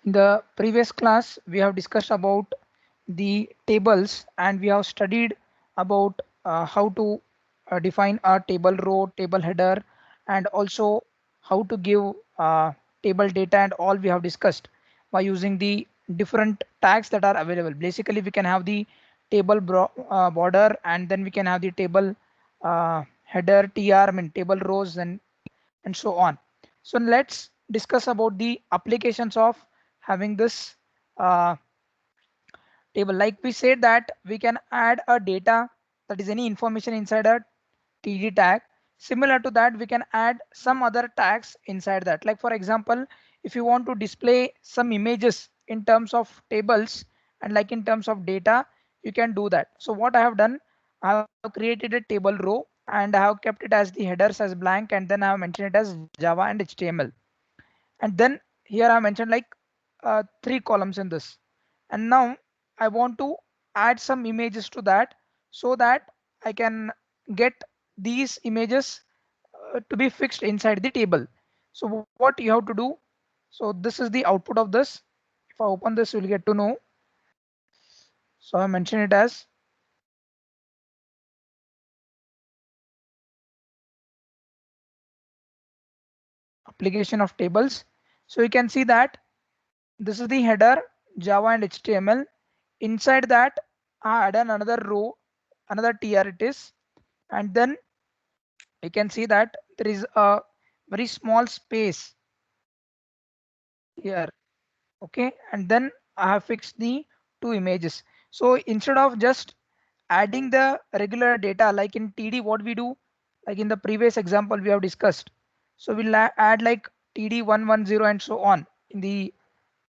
In the previous class, we have discussed about the tables and we have studied about how to define a table row, table header, and also how to give table data and all we have discussed by using the different tags that are available. Basically, we can have the table border and then we can have the table header, tr, I mean table rows and so on. So let's discuss about the applications of having this uh, table. Like we said that we can add a data, that is any information inside a td tag. Similar to that, we can add some other tags inside that. Like for example, if you want to display some images in terms of tables and like in terms of data, you can do that. So what I have done, I have created a table row and I have kept it as the headers as blank, and then I have mentioned it as Java and HTML. And then here I mentioned like three columns in this. And now I want to add some images to that so that I can get these images to be fixed inside the table. So what you have to do, so this is the output of this. If I open this, you'll get to know. So I mentioned it as application of tables. So you can see that this is the header, Java and HTML. Inside that, I add another row, another tr it is, and then you can see that there is a very small space here. Okay, and then I have fixed the two images. So instead of just adding the regular data like in TD, what we do, like in the previous example we have discussed. So we'll add like TD110 and so on in the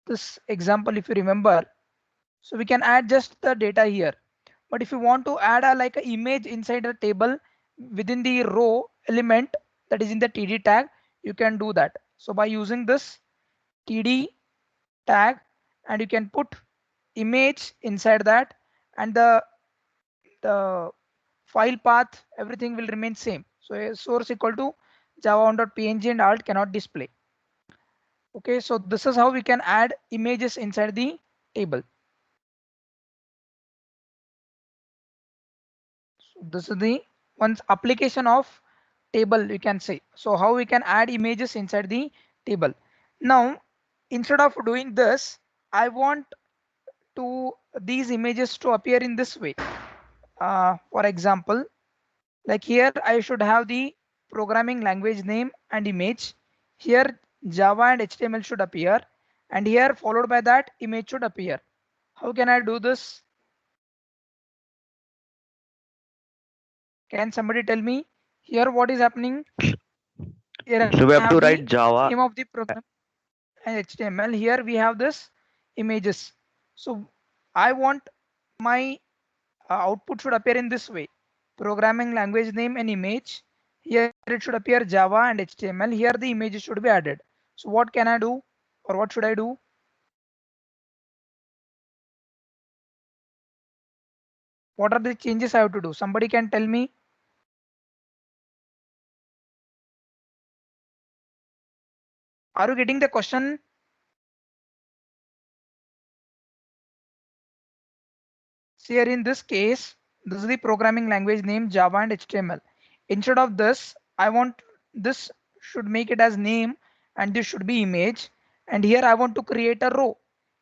this example, if you remember. So we can add just the data here. But if you want to add a like an image inside a table within the row element that is in the TD tag, you can do that. So by using this TD tag, and you can put image inside that, and the file path, everything will remain same. So a source equal to java1.png and alt cannot display. Okay, so this is how we can add images inside the table. So this is the one's application of table, you can say. So how we can add images inside the table. Now instead of doing this, I want to these images to appear in this way. For example, like here I should have the programming language name and image. Here Java and HTML should appear, and here followed by that image should appear. How can I do this? Can somebody tell me here what is happening? Here So we I have have to the write Java. name of the program and HTML. Here we have this images. So I want my output should appear in this way: programming language name and image. Here it should appear Java and HTML. Here the images should be added. So what can I do, or what should I do? What are the changes I have to do? Somebody can tell me. Are you getting the question? See here in this case, this is the programming language name Java and HTML. Instead of this, I want this should make it as name and this should be image. And here I want to create a row.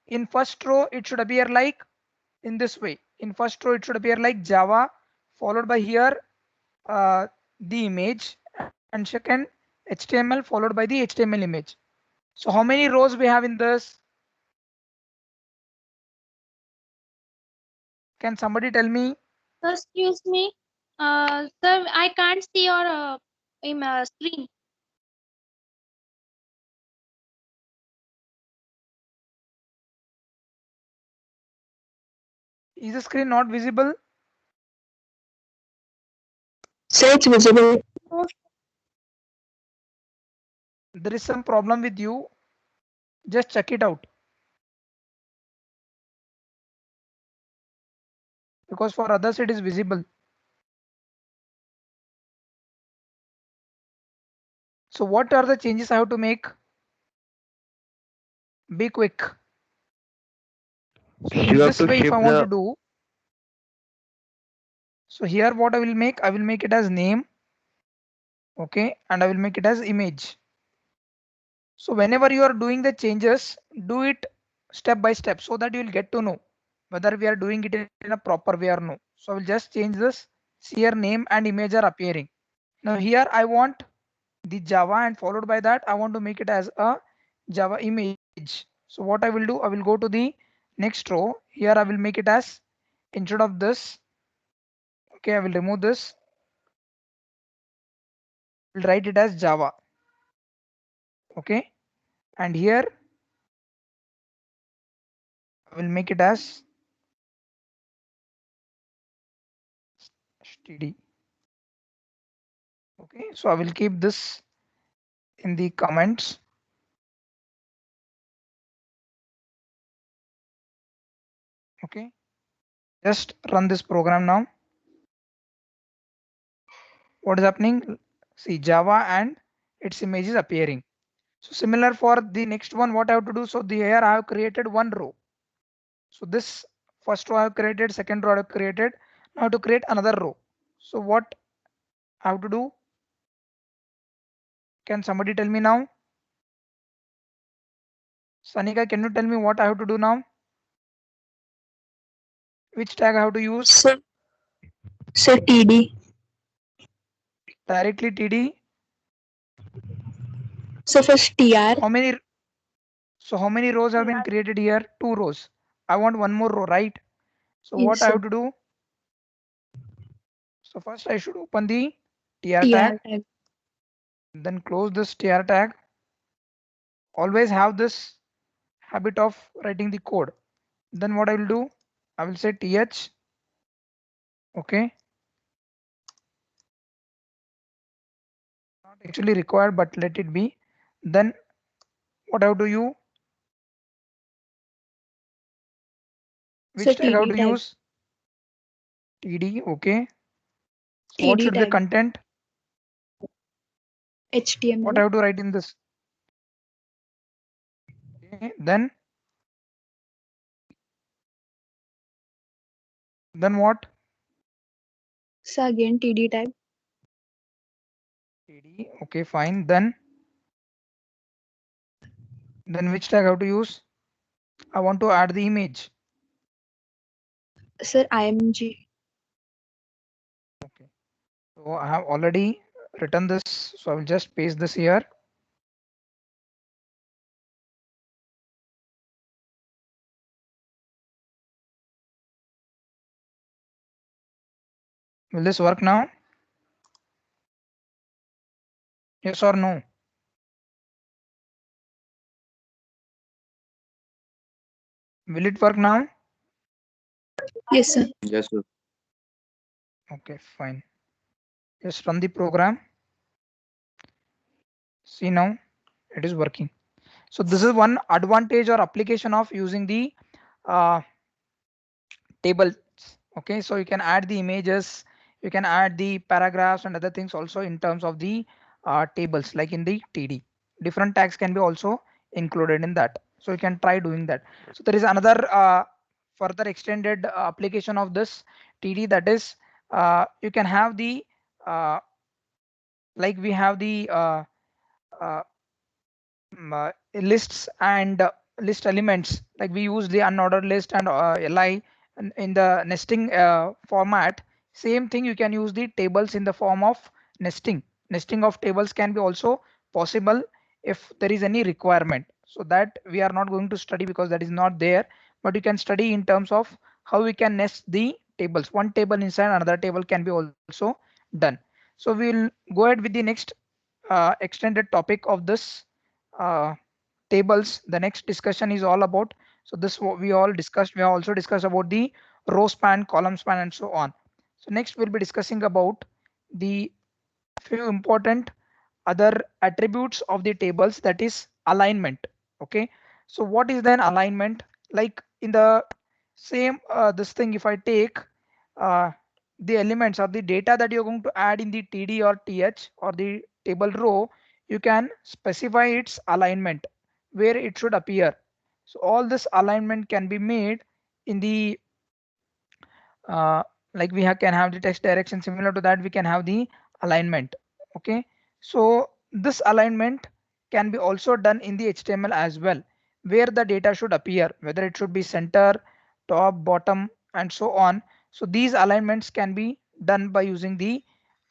In first row, it should appear like in this way. In first row, it should appear like Java, followed by here the image, and second HTML followed by the HTML image. So how many rows we have in this? Can somebody tell me? Sir, excuse me. Sir, I can't see your screen. Is the screen not visible? Say it's visible. No, There is some problem with you. Just check it out, because for others it is visible. So what are the changes I have to make? Be quick. So You in have this to way, if shift I want to the do, so here what I will make it as name. Okay, and I will make it as image. So whenever you are doing the changes, do it step by step so that you will get to know whether we are doing it in a proper way or no. So I will just change this. See here name and image are appearing. Now here I want the Java and followed by that I want to make it as a Java image. So what I will do, I will go to the next row. Here I will make it as instead of this. Okay, I will remove this. I will write it as Java. Okay, and here I will make it as std. Okay, so I will keep this in the comments. Okay, just run this program now. What is happening? See Java and its image is appearing. So similar for the next one, what I have to do? So the here I have created one row. So this first row I have created, second row I have created. Now to create another row. So what I have to do? Can somebody tell me now? Sanika, can you tell me what I have to do now? Which tag I have to use? Sir, TD. Directly TD. So first TR. How many? So how many rows have been created here? 2 rows. I want one more row, right? So what Yes, I sir. have to do? So first I should open the tr TR tag, tag. then close this tr tag. Always have this habit of writing the code. Then what I will do? I will say th. Okay. Not actually required, but let it be. Then what I have to use? Sir, Which tag I have TD to tag. use? td. Okay. So what TD should be the tag. content? What I HTML. have to write in this? Okay. Then what? So again TD tag. td. Okay, fine. Then which tag I have to use? I want to add the image. Sir, IMG. Okay. So I have already written this. So I will just paste this here. Will this work now? Yes or no? Will it work now? Yes, sir. yes, sir. Okay, fine. Just run the program. See now it is working. So this is one advantage or application of using the uh, tables. Okay, so you can add the images, you can add the paragraphs and other things also in terms of the tables like in the TD. Different tags can be also included in that. So you can try doing that. So there is another further extended application of this TD, that is you can have the like we have the uh, lists and list elements, like we use the unordered list and li in the nesting format. Same thing, you can use the tables in the form of nesting of tables can be also possible if there is any requirement. So that we are not going to study because that is not there, but you can study in terms of how we can nest the tables. One table inside another table can be also done. So we'll go ahead with the next extended topic of this uh, tables. The next discussion is all about, so this what we all discussed. We have also discussed about the row span, column span and so on. So next we'll be discussing about the few important other attributes of the tables, that is alignment. Okay, so what is then alignment? Like in the same this thing, if I take uh, the elements or the data that you're going to add in the TD or TH or the table row, you can specify its alignment where it should appear. So all this alignment can be made in the like can have the text direction. Similar to that, we can have the alignment. Okay, so this alignment can be also done in the HTML as well, where the data should appear, whether it should be center, top, bottom, and so on. So these alignments can be done by using the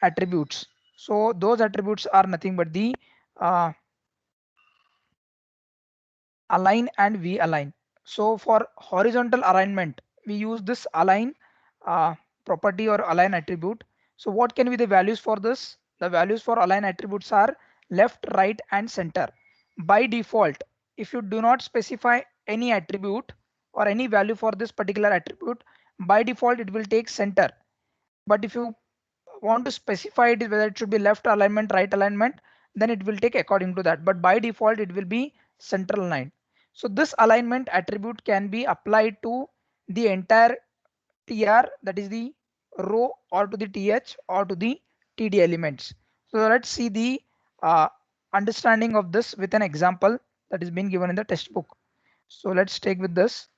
attributes. So those attributes are nothing but the uh, align and v-align. So for horizontal alignment, we use this align uh, property or align attribute. So what can be the values for this? The values for align attributes are left, right, and center. By default, if you do not specify any attribute or any value for this particular attribute, by default it will take center. But if you want to specify it whether it should be left alignment, right alignment, then it will take according to that. But by default it will be central aligned. So this alignment attribute can be applied to the entire tr, that is the row, or to the th, or to the td elements. So let's see the understanding of this with an example that is being given in the textbook. So let's take with this.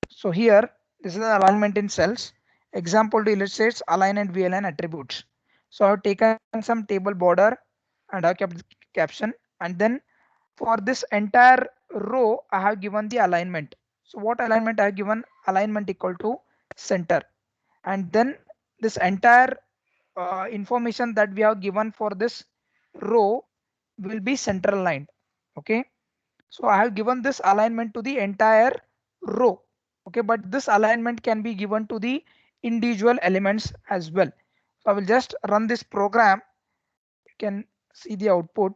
So here, this is the alignment in cells. Example to illustrates align and v-align attributes. So I've taken some table border and I've kept the caption, and then for this entire row I have given the alignment. So what alignment I have given? Alignment equal to center. And then this entire information that we have given for this row will be central aligned. Okay. So I have given this alignment to the entire row. Okay, but this alignment can be given to the individual elements as well. So I will just run this program. You can see the output.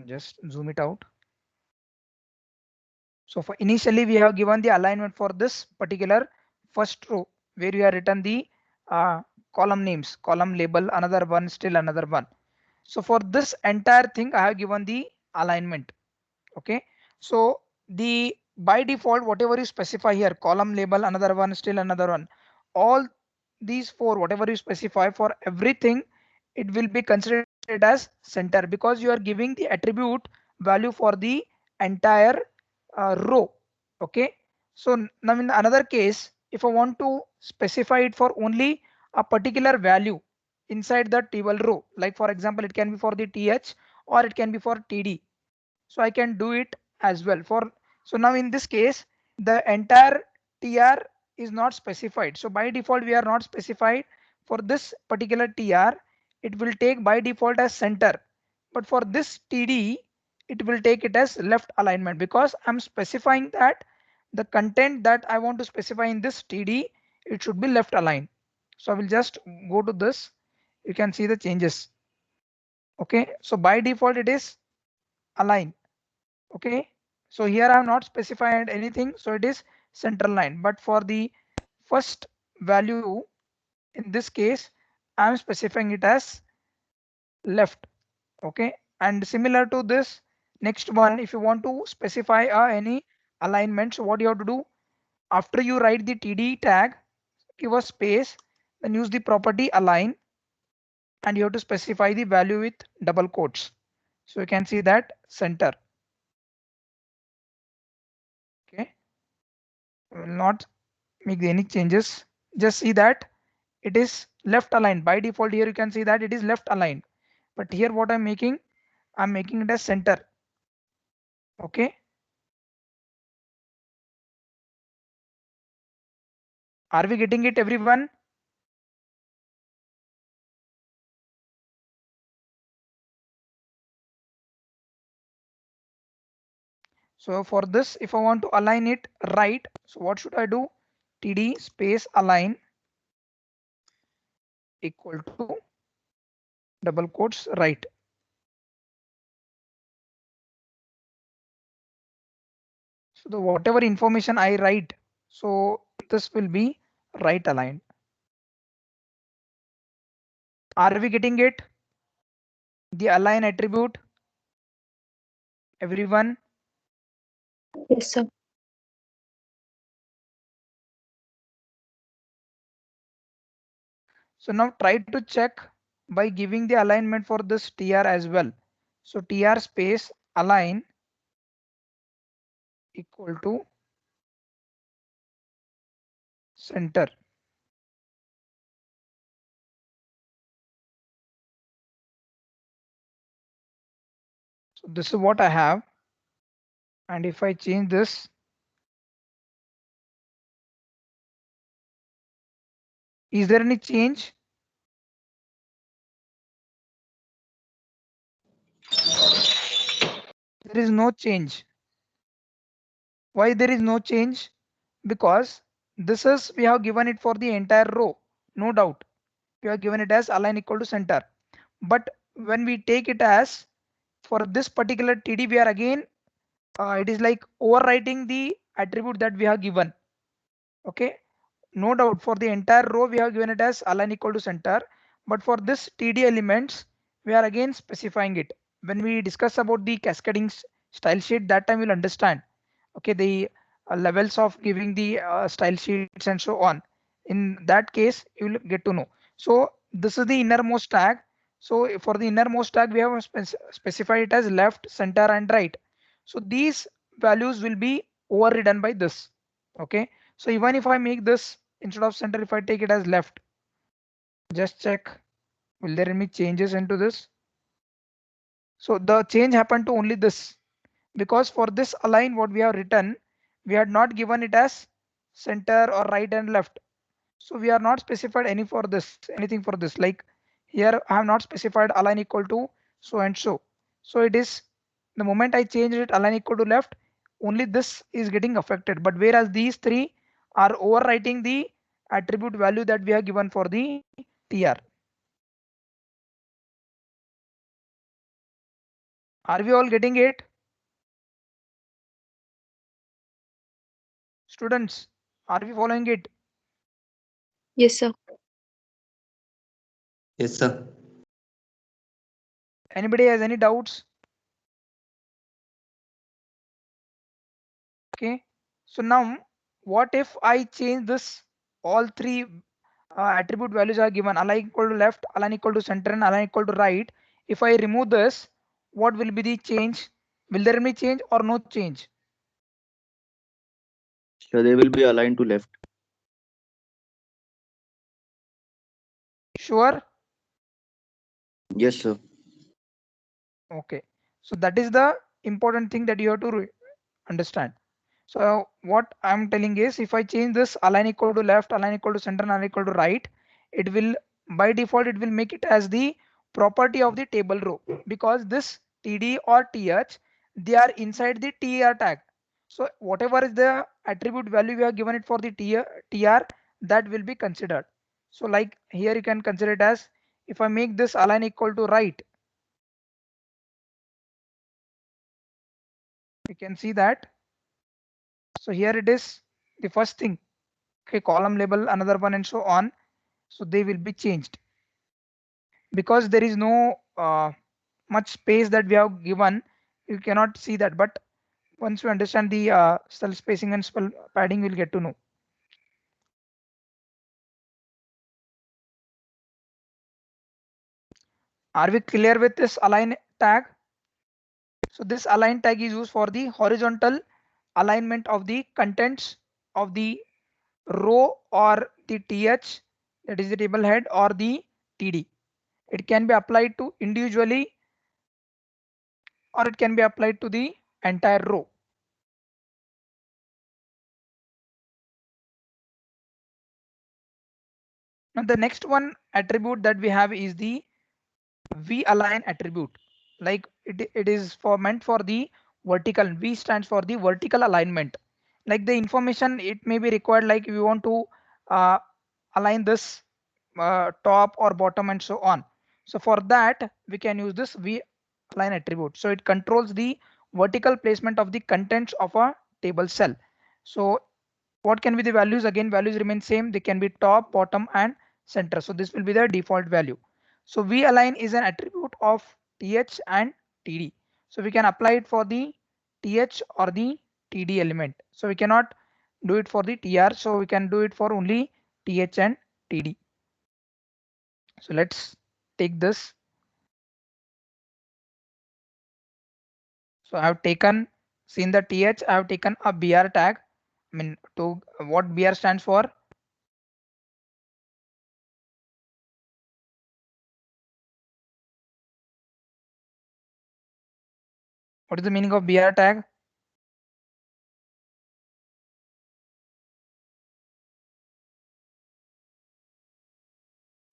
Just zoom it out. So for initially we have given the alignment for this particular first row where we have written the column names, column label, another one, still another one. So for this entire thing, I have given the alignment. Okay, so the by default, whatever you specify here, column label, another one, still another one, all these four, whatever you specify for everything, it will be considered as center because you are giving the attribute value for the entire row. Okay, so now in another case, if I want to specify it for only a particular value inside the table row, like for example, it can be for the th or it can be for td. So I can do it as well for. So now in this case, the entire tr is not specified. So by default, we are not specified for this particular tr. It will take by default as center, but for this td, it will take it as left alignment because I'm specifying that the content that I want to specify in this td, it should be left aligned. So I will just go to this. You can see the changes. Okay, so by default it is align. Okay, so here I have not specified anything, so it is central line. But for the first value in this case, I am specifying it as left. Okay, and similar to this next one, if you want to specify any alignment, so what you have to do after you write the td tag, give a space, then use the property align, and you have to specify the value with double quotes. So you can see that center. Okay, I will not make any changes. Just see that it is left aligned. By default here you can see that it is left aligned. But here what I'm making it as center. Okay. Are we getting it, everyone? So for this, if I want to align it right, so what should I do? TD space align equal to double quotes right. So the whatever information I write, so this will be right aligned. Are we getting it? The align attribute. Everyone? Yes, sir. So now try to check by giving the alignment for this TR as well. So TR space align equal to center. So this is what I have. And if I change this, is there any change? There is no change. Why there is no change? Because this is, we have given it for the entire row, no doubt. We have given it as align equal to center. But when we take it as for this particular TD, we are again, it is like overwriting the attribute that we have given. Okay, no doubt for the entire row we have given it as align equal to center, but for this TD elements we are again specifying it. When we discuss about the cascading style sheet, that time we'll understand. Okay, the levels of giving the style sheets and so on. In that case you will get to know. So this is the innermost tag. So for the innermost tag we have specified it as left, center and right. So these values will be overridden by this. Okay, so even if I make this instead of center, if I take it as left, just check, will there any changes into this? So the change happened to only this, because for this align what we have written, we had not given it as center or right and left. So we are not specified any for this, anything for this. Like here I have not specified align equal to so and so. So it is the moment I change it align equal to left, only this is getting affected. But whereas these three are overwriting the attribute value that we have given for the TR. Are we all getting it? Students, are we following it? Yes, sir. Yes, sir. Anybody has any doubts? Okay, so now what if I change this, all three attribute values are given, align equal to left, align equal to center and align equal to right. If I remove this, what will be the change? Will there be change or no change? So they will be aligned to left. Sure. Yes, sir. Okay, so that is the important thing that you have to understand. So what I'm telling is, if I change this align equal to left, align equal to center and align equal to right, it will by default it will make it as the property of the table row, because this TD or TH, they are inside the TR tag. So whatever is the attribute value we have given it for the TR, that will be considered. So like here you can consider it as, if I make this align equal to right, you can see that. So here it is the first thing. Okay, column label another one and so on. So they will be changed because there is no much space that we have given. You cannot see that, but once you understand the cell spacing and spell padding, we'll get to know. Are we clear with this align tag? So this align tag is used for the horizontal alignment of the contents of the row or the TH, that is the table head, or the TD. It can be applied to individually or it can be applied to the entire row. Now the next one attribute that we have is the v-align attribute. Like it is for meant for the vertical. V stands for the vertical alignment. Like the information it may be required, like we want to uh, align this top or bottom and so on. So for that we can use this v-align attribute. So it controls the vertical placement of the contents of a table cell. So what can be the values? Again, values remain same. They can be top, bottom and center. So this will be the default value. So v-align is an attribute of th and td. So we can apply it for the th or the td element. So we cannot do it for the tr, so we can do it for only th and td. So let's take this. So I have taken, seen the th, I have taken a br tag. I mean, to what br stands for? What is the meaning of br tag?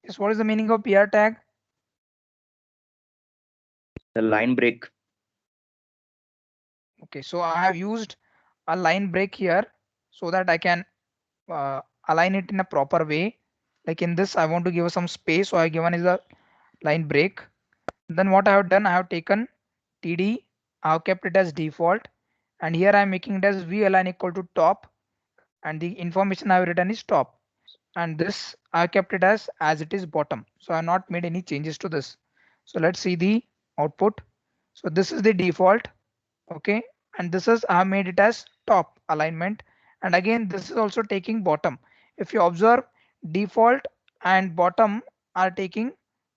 Yes, what is the meaning of br tag? The line break. Okay, so I have used a line break here so that I can align it in a proper way. Like in this, I want to give some space, so I have given is a line break. Then what I have done, I have taken td, I have kept it as default, and here I am making it as v align equal to top, and the information I have written is top, and this I kept it as it is bottom. So I have not made any changes to this. So let's see the output. So this is the default, okay, and this is I have made it as top alignment, and again this is also taking bottom. If you observe, default and bottom are taking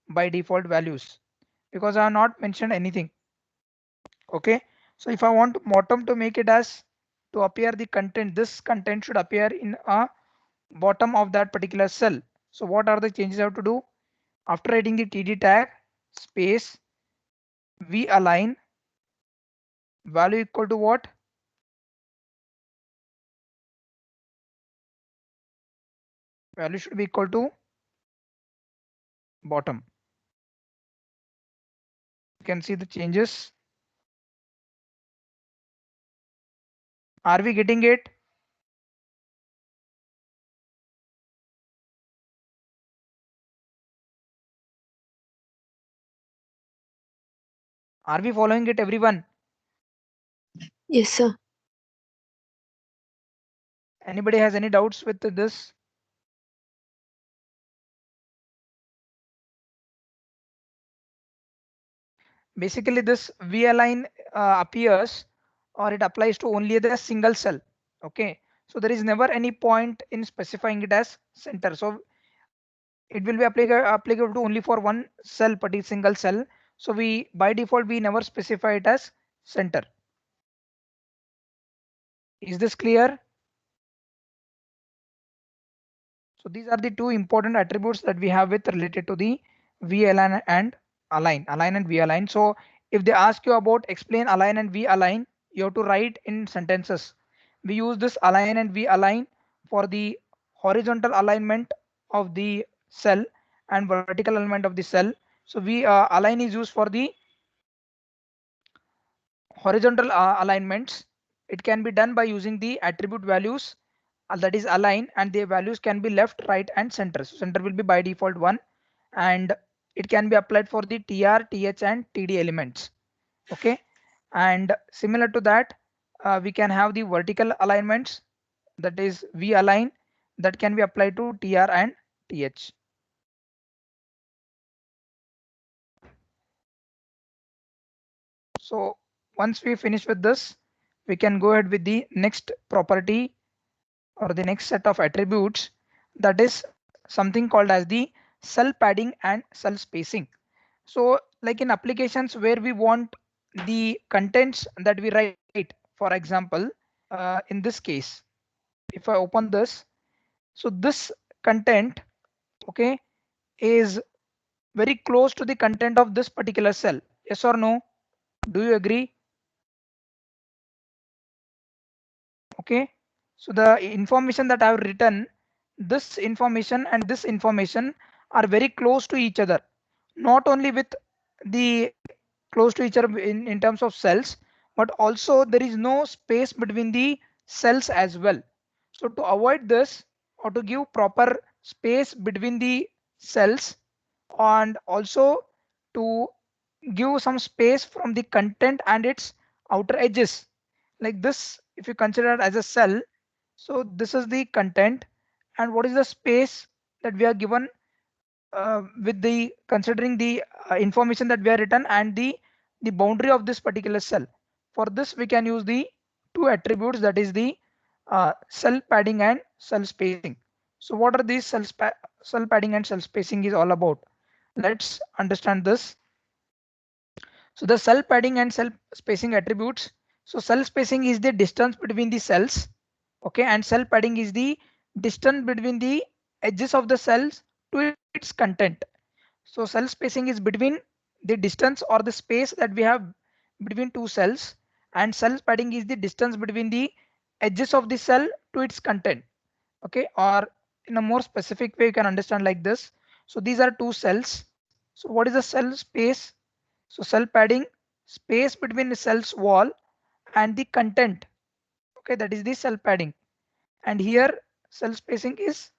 by default values because I have not mentioned anything. Okay, so if I want bottom to make it as to appear the content, this content should appear in a bottom of that particular cell. So what are the changes I have to do? After writing the td tag, space, v align, value equal to what? Value should be equal to bottom. You can see the changes. Are we getting it? Are we following it, everyone? Yes, sir. Anybody has any doubts with this? Basically this v align appears or it applies to only the single cell. Okay, so there is never any point in specifying it as center. So it will be applicable to only for one cell, particular single cell. So we by default we never specify it as center. Is this clear? So these are the two important attributes that we have with related to the v-align and align and v-align. So if they ask you about explain align and v-align, you have to write in sentences. We use this align and v-align for the horizontal alignment of the cell and vertical alignment of the cell. So v align is used for the horizontal alignments. It can be done by using the attribute values that is align, and the values can be left, right and center. So center will be by default 1, and it can be applied for the tr, th and td elements. Okay, and similar to that we can have the vertical alignments, that is v align, that can be applied to tr and th. So once we finish with this, we can go ahead with the next property or the next set of attributes, that is something called as the cell padding and cell spacing. So like in applications where we want the contents that we write, for example in this case, if I open this, so this content, okay, is very close to the content of this particular cell. Yes or no? Do you agree? Okay, so the information that I have written, this information and this information are very close to each other, not only with the close to each other in terms of cells, but also there is no space between the cells as well. So to avoid this, or to give proper space between the cells, and also to give some space from the content and its outer edges, like this, if you consider it as a cell, so this is the content, and what is the space that we are given with the considering the information that we are written and the boundary of this particular cell. For this we can use the two attributes, that is the cell padding and cell spacing. So what are these cell padding and cell spacing is all about? Let's understand this. So the cell padding and cell spacing attributes. So cell spacing is the distance between the cells, okay, and cell padding is the distance between the edges of the cells to its content. So cell spacing is between the distance or the space that we have between two cells, and cell padding is the distance between the edges of the cell to its content. Okay, or in a more specific way you can understand like this. So these are two cells. So what is the cell space? So cell padding, space between the cell's wall and the content. Okay, that is the cell padding. And here cell spacing is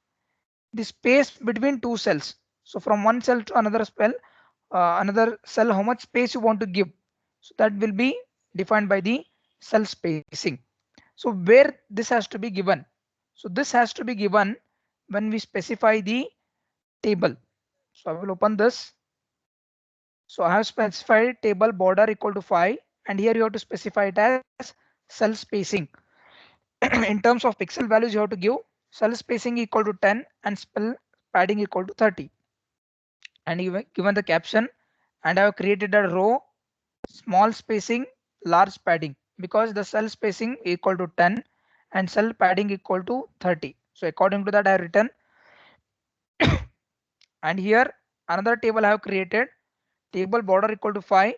the space between two cells. So from one cell to another cell, how much space you want to give. So that will be defined by the cell spacing. So where this has to be given? So this has to be given when we specify the table. So I will open this. So I have specified table border equal to 5, and here you have to specify it as cell spacing. In terms of pixel values, you have to give cell spacing equal to 10 and cell padding equal to 30. And given the caption, and I have created a row, small spacing, large padding, because the cell spacing equal to 10 and cell padding equal to 30. So according to that I have written. And here another table I have created, table border equal to 5.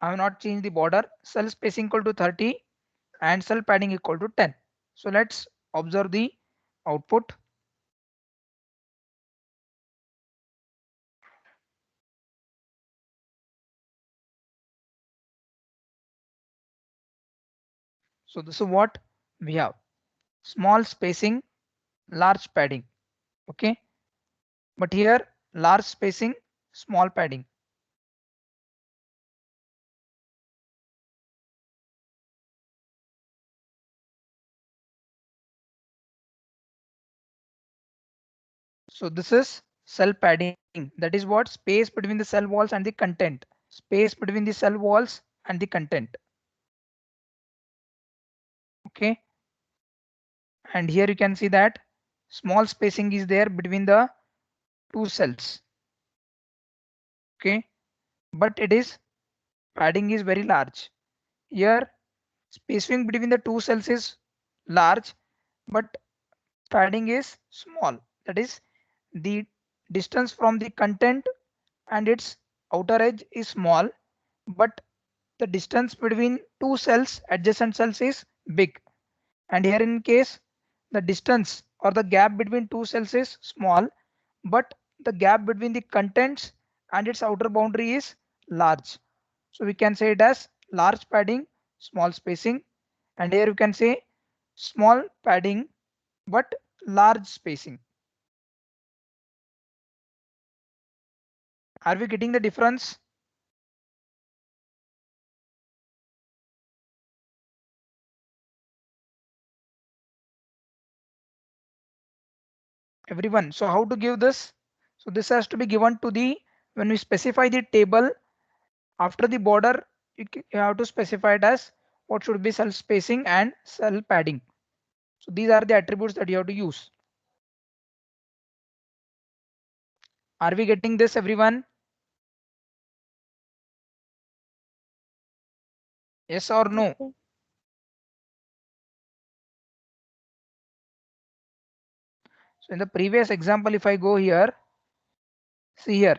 I have not changed the border, cell spacing equal to 30 and cell padding equal to 10. So let's observe the output. So this is what we have: small spacing, large padding. Okay, but here large spacing, small padding. So this is cell padding. That is what? Space between the cell walls and the content. Space between the cell walls and the content. Okay. And here you can see that small spacing is there between the two cells. Okay. But it is padding is very large. Here spacing between the two cells is large, but padding is small. That is, the distance from the content and its outer edge is small, but the distance between two cells, adjacent cells, is big. And here in case, the distance or the gap between two cells is small, but the gap between the contents and its outer boundary is large. So we can say it as large padding, small spacing. And here you can say small padding but large spacing. Are we getting the difference? Everyone, so how to give this? So this has to be given to the, when we specify the table after the border, you have to specify it as what should be cell spacing and cell padding. So these are the attributes that you have to use. Are we getting this, everyone? Yes or no? Okay. So in the previous example, if I go here, see here,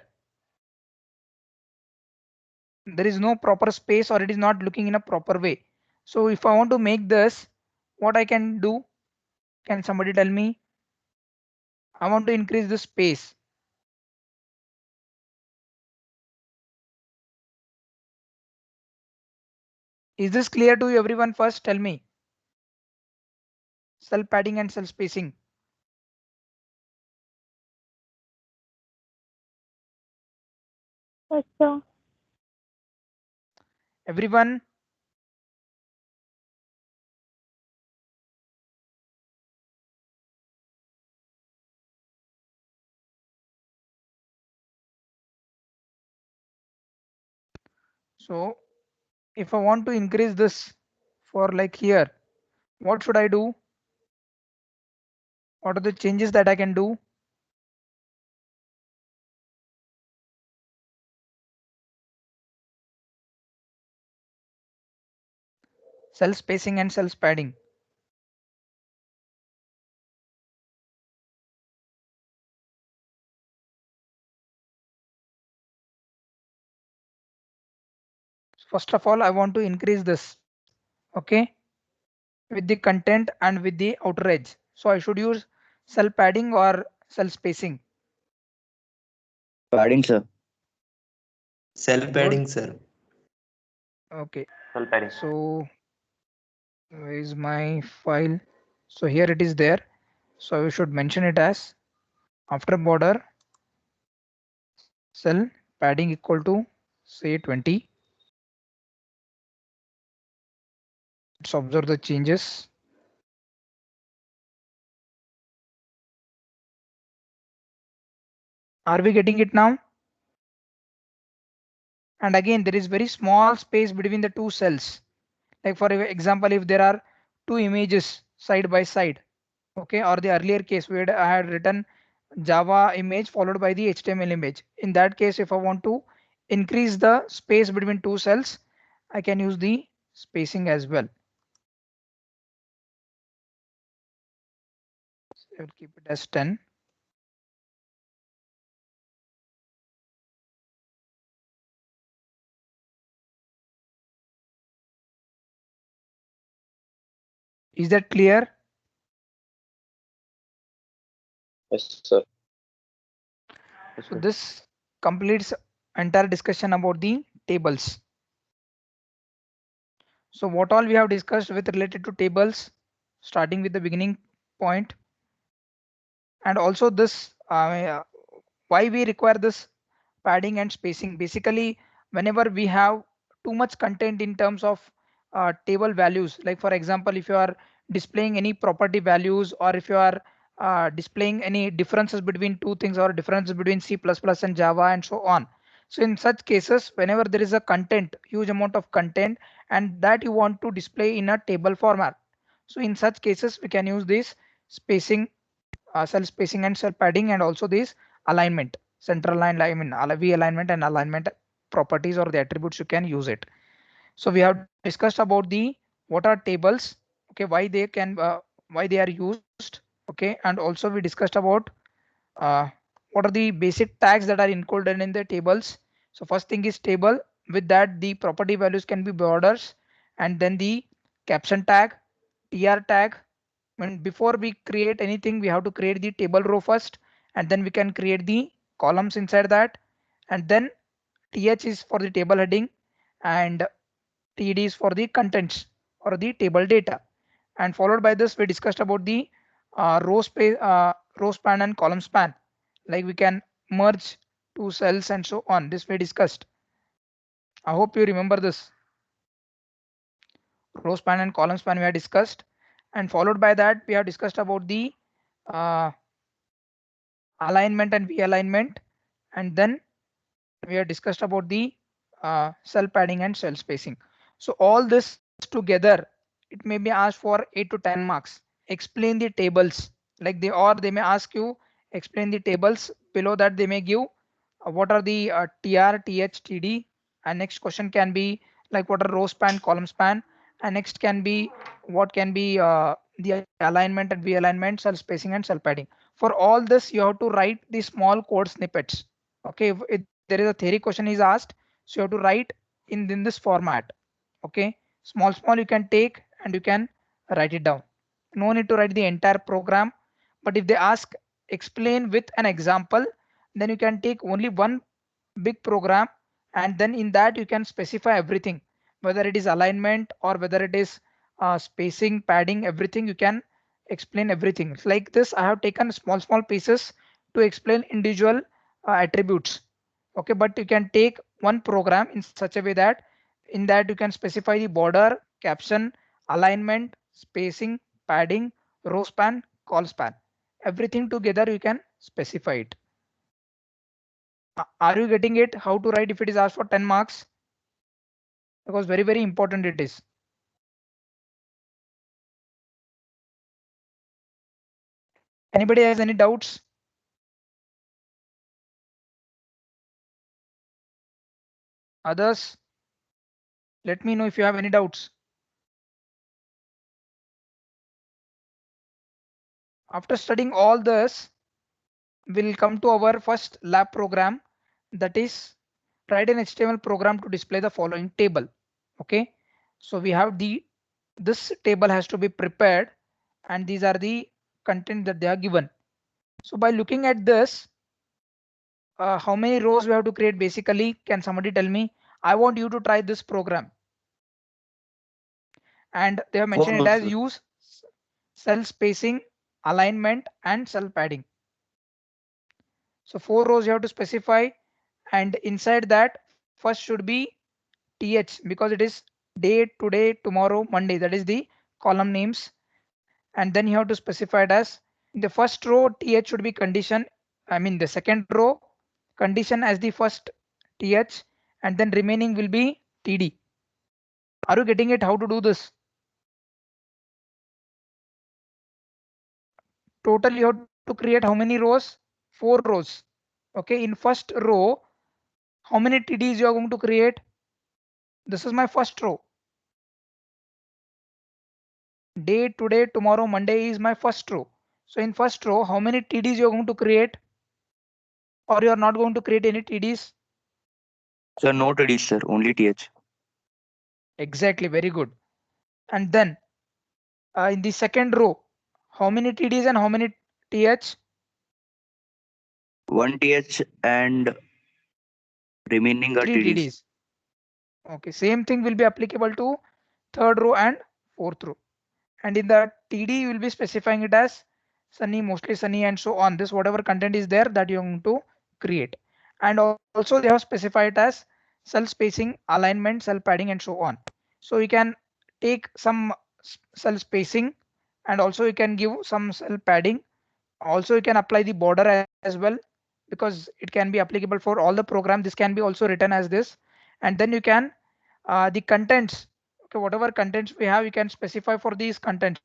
there is no proper space or it is not looking in a proper way. So if I want to make this, what I can do? Can somebody tell me? I want to increase the space. Is this clear to you, everyone? First tell me. Cell padding and cell spacing. Yes, sir. Everyone, so if I want to increase this for like here, what should I do? What are the changes that I can do? Cell spacing and cell padding. First of all, I want to increase this, okay, with the content and with the outer edge. So I should use cell padding or cell spacing. Padding, sir. Cell Good. padding, sir. Okay. Cell padding. So where is my file? So here it is there. So we should mention it as after border cell padding equal to say 20. Let's observe the changes. Are we getting it now? And again, there is very small space between the two cells. Like for example, if there are two images side by side, okay, or the earlier case where I had written Java image followed by the HTML image. In that case, if I want to increase the space between two cells, I can use the spacing as well. So I will keep it as 10. Is that clear? Yes, sir. So this completes entire discussion about the tables. So what all we have discussed with related to tables, starting with the beginning point, and also this why we require this padding and spacing. Basically, whenever we have too much content in terms of table values, like for example, if you are displaying any property values, or if you are displaying any differences between two things, or differences between C++ and Java and so on. So in such cases, whenever there is a content, huge amount of content, and that you want to display in a table format. So in such cases, we can use this spacing, cell spacing and cell padding, and also this alignment, central line, I mean V alignment and alignment properties or the attributes, you can use it. So we have discussed about the what are tables, okay, why they are used, okay, and also we discussed about uh, what are the basic tags that are included in the tables. So first thing is table. With that, the property values can be borders, and then the caption tag, tr tag. When before we create anything, we have to create the table row first, and then we can create the columns inside that, and then th is for the table heading, and td is for the contents or the table data. And followed by this, we discussed about the row span and column span, like we can merge two cells and so on. This we discussed. I hope you remember this. Row span and column span we have discussed, and followed by that we have discussed about the uh, alignment and v-alignment, and then we have discussed about the cell padding and cell spacing. So all this together, it may be asked for 8 to 10 marks. Explain the tables, like they may ask you explain the tables. Below that they may give what are the tr, th, td, and next question can be like what are row span, column span, and next can be what can be the alignment and v-alignment, cell spacing and cell padding. For all this, you have to write the small code snippets. Okay, if there is a theory question is asked, so you have to write in this format. Okay, small you can take and you can write it down. No need to write the entire program, but if they ask explain with an example, then you can take only one big program, and then in that you can specify everything, whether it is alignment or whether it is spacing, padding, everything you can explain everything. It's like this, I have taken small pieces to explain individual attributes. Okay, but you can take one program in such a way that in that you can specify the border, caption, alignment, spacing, padding, row span, call span, everything together you can specify it. Are you getting it how to write if it is asked for 10 marks? because very important it is. Anybody has any doubts? Others, let me know if you have any doubts. After studying all this, we'll come to our first lab program, that is write an HTML program to display the following table. Okay, so we have this table has to be prepared, and these are the content that they are given. So by looking at this, how many rows we have to create basically? Can somebody tell me? I want you to try this program, and they have mentioned it as use cell spacing, alignment, and cell padding. So 4 rows you have to specify, and inside that first should be th, because it is day, today, tomorrow, Monday, that is the column names. And then you have to specify it as, in the first row th should be condition, I mean the second row condition as the first th, and then remaining will be td. Are you getting it how to do this? Total you have to create how many rows? 4 rows. Okay, in first row how many tds you are going to create? This is my first row. Day, today, tomorrow, Monday is my first row. So in first row, how many TDs you're going to create? Or you're not going to create any TDs? Sir, no TD, sir. Only TH. Exactly, very good. And then in the second row, how many TDs and how many TH? One TH and remaining are 3 TDs. TDs. Okay, same thing will be applicable to third row and fourth row. And in the TD, you will be specifying it as sunny, mostly sunny, and so on. This whatever content is there that you're going to create. And also they have specified as cell spacing, alignment, cell padding, and so on. So you can take some cell spacing, and also you can give some cell padding. Also you can apply the border as well, because it can be applicable for all the program. This can be also written as this. And then you can the contents, okay, whatever contents we have, you can specify for these contents,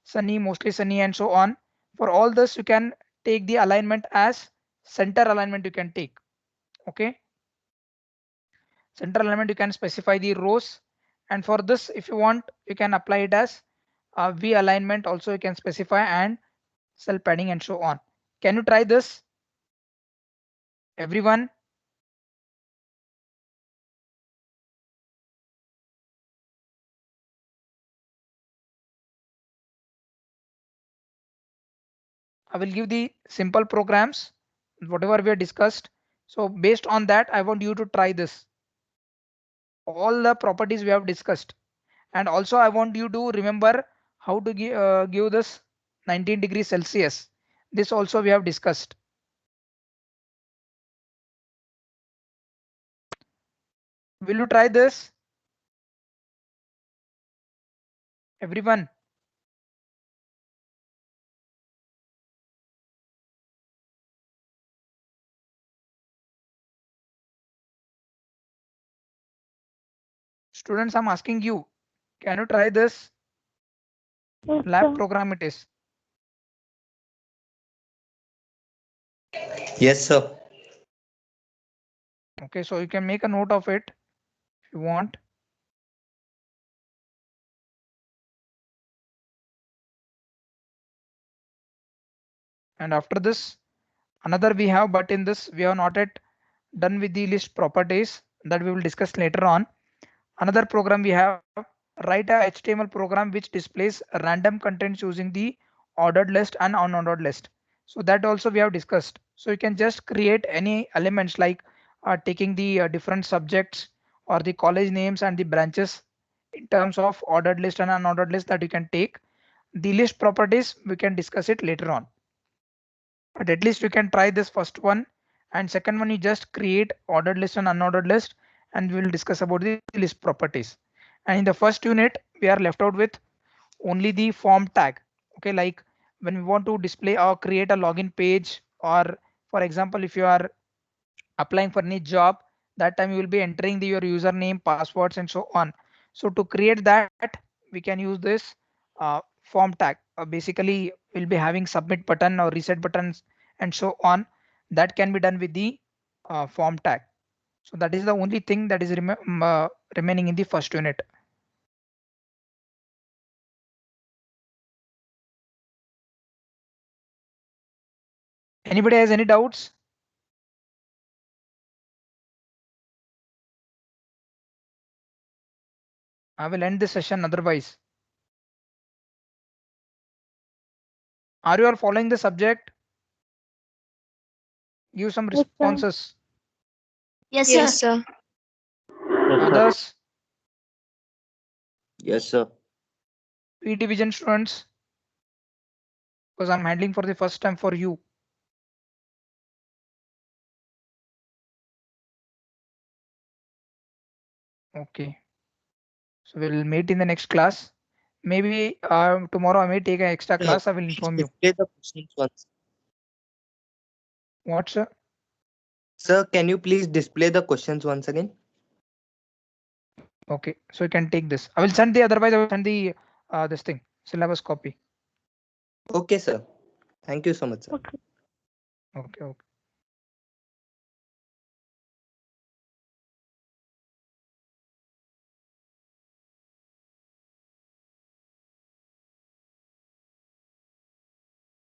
sunny, mostly sunny, and so on. For all this you can take the alignment as center alignment, you can take. Okay, center alignment you can specify the rows, and for this if you want you can apply it as v alignment also you can specify, and cell padding, and so on. Can you try this, everyone? I will give the simple programs, whatever we have discussed. So based on that, I want you to try this. All the properties we have discussed. And also I want you to remember how to give this 19 degrees Celsius. This also we have discussed. Will you try this, everyone? Students, I'm asking you, can you try this? Lab program it is. Yes, sir. Okay, so you can make a note of it if you want. And after this, another we have, but in this we have not yet done with the list properties, that we will discuss later on. Another program we have, write a HTML program which displays random contents using the ordered list and unordered list. So that also we have discussed. So you can just create any elements like taking the different subjects or the college names and the branches in terms of ordered list and unordered list that you can take. The list properties we can discuss it later on. But at least you can try this first one, and second one you just create ordered list and unordered list, and we will discuss about the list properties. And in the first unit we are left out with only the form tag. Okay, like when we want to display or create a login page, or for example if you are applying for any job, That time you will be entering your username, passwords, and so on. So to create that, we can use this form tag. Basically, we'll be having submit button or reset buttons and so on. That can be done with the form tag. So that is the only thing that is remaining in the first unit. Anybody has any doubts? I will end the session otherwise. Are you all following the subject? Give some Yes, sir. responses. Yes, Yes, sir. sir. Yes, sir. Others, Yes, sir. P division students, because I'm handling for the first time for you. Okay. So we'll meet in the next class. Maybe tomorrow I may take an extra class. I will inform you. Display the questions once. What, sir? Sir, can you please display the questions once again? Okay. So you can take this. I will send the otherwise I will send the this thing syllabus copy. Okay, sir. Thank you so much, sir. Okay. Okay. Okay.